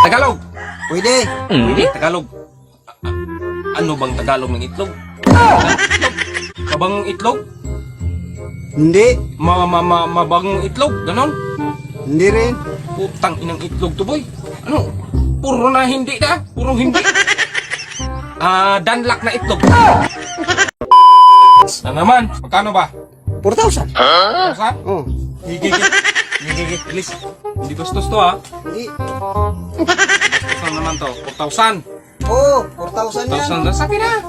Tagalog. Pwede. Pwede, Tagalog. Ano bang Tagalog ng itlog? Mabangong itlog? Hindi. Mabangong itlog? Ganon? Hindi rin. Putang inang itlog to, boy. Ano? Puro na hindi na. Puro hindi. Danlak na itlog. Na naman, magkano ba? 4,000. Sa? Oh. Gigigit. Please. Hindi bastos to, ha? Hindi. Bastos naman to. 4,000. Oh, 4,000 yan. 4,000 na. Sabi na.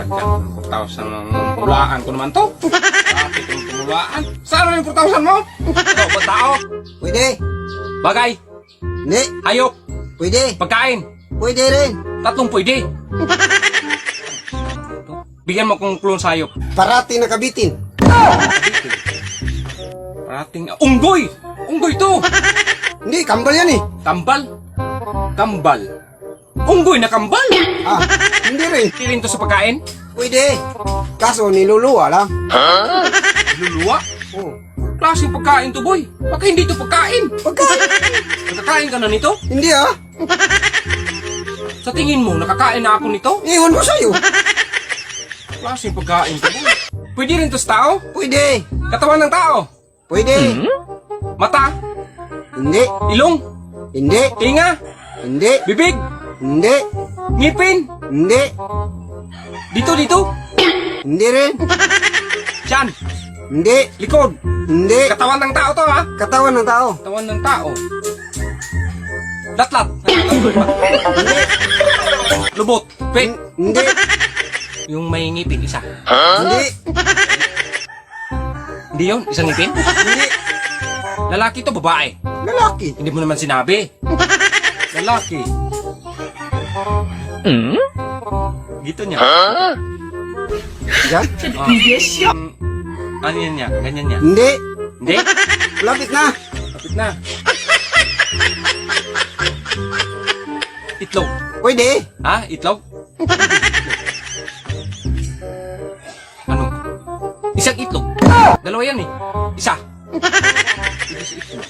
4,000 ang pulaan ko naman to. Bakit yung tumulaan? Saan yung 4,000 mo? Ito, ba't tao? Pwede. Bagay. Hindi. Hayop. Pwede. Pagkain. Pwede rin. Tatlong pwede. Bigyan mo kong klon sa hayop. Parati nakabitin. Parating. Unggoy! Unggoy to! Hindi, kambal yan eh. Kambal. Kambal. Unggoy na kambal! Ah, hindi rin. Hindi rin to sa pagkain. Pwede. Kaso niluluwa lang. Luluwa. Oh. Klaseng pagkain to, boy. Baka hindi to pagkain. Pagkain. Nakakain ka na nito? Hindi ah. Sa tingin mo, nakakain na ako nito? Iwan ko sa'yo. Klaseng pagkain to, boy. Pwede rin to sa tao? Pwede. Katawan ng tao? Pwede. Mata? Hindi. Ilong? Hindi. Tinga? Hindi. Bibig? Hindi. Ngipin? Hindi. Dito? Hindi rin. Tiyan? Hindi. Likod? Hindi. Katawan ng tao to, ha? Katawan ng tao. Katawan ng tao. Latlat? Hindi. Lubot? Pek? Hindi. Yung may ngipin, isa. Hindi. Hindi yun? Isang ngipin? Hindi. Lalaki to, babae? Lalaki. Hindi mo naman sinabi. Lalaki. Gito niya. Diyan? Ano yan niya? Ganyan niya? Hindi. Hindi? Lapit na. Kapit na. Itlog. Pwede. Ha? Itlog? Ano? Isang itlog. Dalawa yan eh. Isa. Isa sa itlog.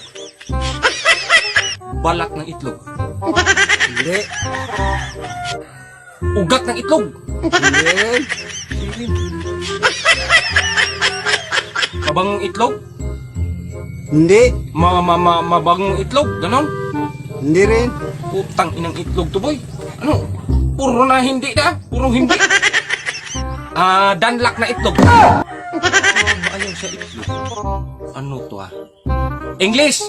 Balak ng itlog. Hindi. Ugat ng itlog. Hindi rin. Mabangong itlog? Hindi. Mabangong itlog? Ganon? Hindi rin. Putang inang itlog to, boy. Ano? Puro na hindi na. Puro hindi. Danlak na itlog. Ayaw sa itlog. Ano to, ha? English?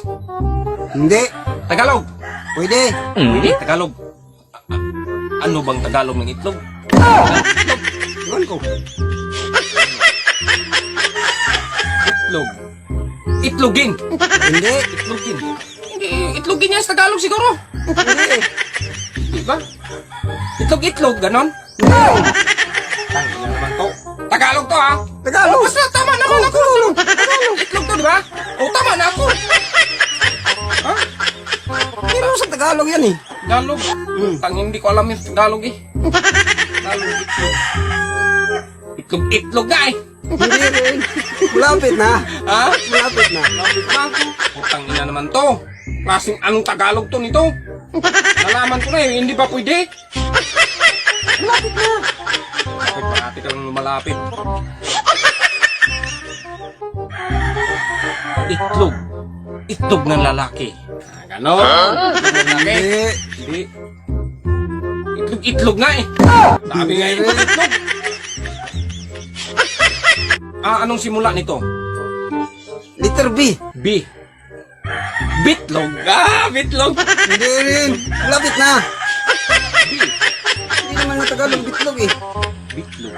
Hindi. Tagalog? Pwede. Pwede, Tagalog. Ano bang Tagalog ng itlog? Iwan ko. Itlog. Itlogin. Hindi. Itlogin. Hindi, itlogin niya sa Tagalog siguro. Hindi. Diba? Itlog-itlog, ganon? Hindi. Tangina naman to. Tagalog to, ha? Tagalog. Basta tama naman ako. Tagalog. Itlog to, diba? O, tama na ako. Ha? Pero sa Tagalog yan eh. Tagalog. Hindi ko alam yung Tagalog eh. Tagalog, itlog. Itlog nga eh. Hindi rin. Malapit na. Ha? Malapit na. Lapit na. Putang ina naman to. Klaseng anong Tagalog to nito? Nalaman ko na eh, hindi ba pwede? Malapit na. Parati ka lang lumalapit. Itlog. Itlog ng lalaki. Ganon. Itlog ng lalaki. Hindi. Hindi. Itlog nga eh. Sabi nga itlog. Anong simula nito? Letter B. B. Bitlog. Bitlog. Hindi rin. Malapit na. B. Hindi naman na Tagalog bitlog eh. Bitlog.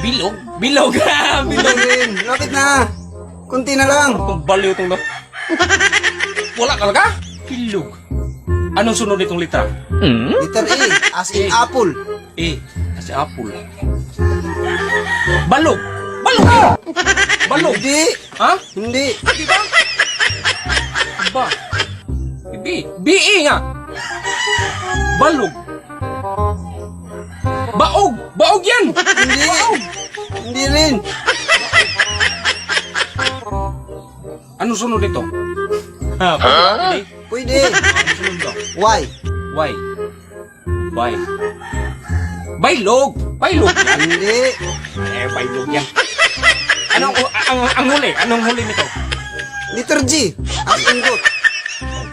Bilog? Bilog. Hindi Bilog. rin. Malapit na. Kunti na lang. Itong baliw itong na. Wala talaga? Bilog. Anong sunod itong litra? Letter A. As in apple. Eh, kasi apple. Balog. Balog eh. Balog. Hindi. Ha? Hindi. Di ba? Ba? B. B-E nga. Balog. Baog. Baog yan. Hindi. Baog. Hindi rin. Anong sunod ito? Ha? Pwede? Pwede. Sunod daw. Why? Why? Why? Baylog! Baylog yan! Hindi. Baylog yan. Ang huli? Anong huli nito? Letter G. As in goat.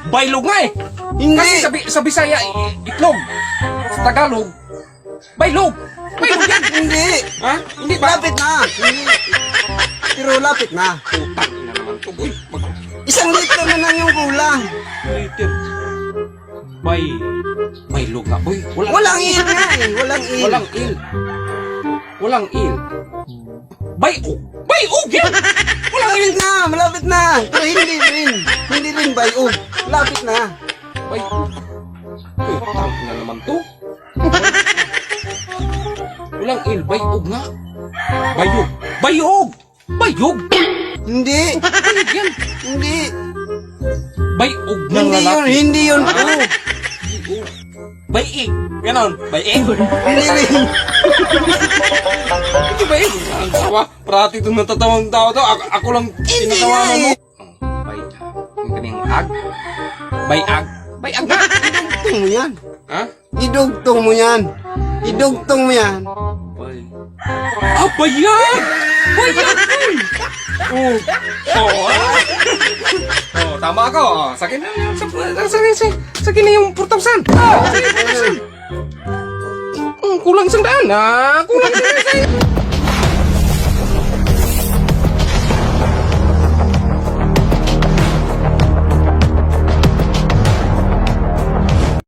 Baylog nga eh! Hindi. Kasi sa Bisaya, itlog. Sa Tagalog, baylog! Baylog yan! Hindi. Ha? Hindi ba? Lapit na. Hindi. Pero lapit na. Putang ina naman to, boy. Isang liter na lang yung kulang. Liter. Baylog nga, boy. Walang il nga eh. Walang il. Walang il. Walang il. Bayog! Bayog yan! Walang il! Malapit na. Malapit na. Pero hindi rin. Hindi rin bayog. Lapit na. Bayog. Putang ina naman to. Walang il. Bayog nga. Bayog. Bayog! Bayog! Hindi. Bayog yan. Hindi. Bayog ng Hindi yun. lalaki. Hindi yun. Ah, bayog. Bayig. Ganon. Bayig. Hindi rin. Ito ba yun? Ang sawa. Parati itong natatawang tao to. Ako lang tinatawanan mo. Bayag. Yung kanyang ag. Bayag. Bayag na. Idugtong mo yan. Ha? Idugtong mo yan. Idugtong mo yan. Ah, bayag! Bayag! Oh. Oh, ah. Oh, tama ako. Oh, sakin na yung sakin na yung 4,000. Ah, sakin na yung 4,000. Kulang 100 na. Kulang 100.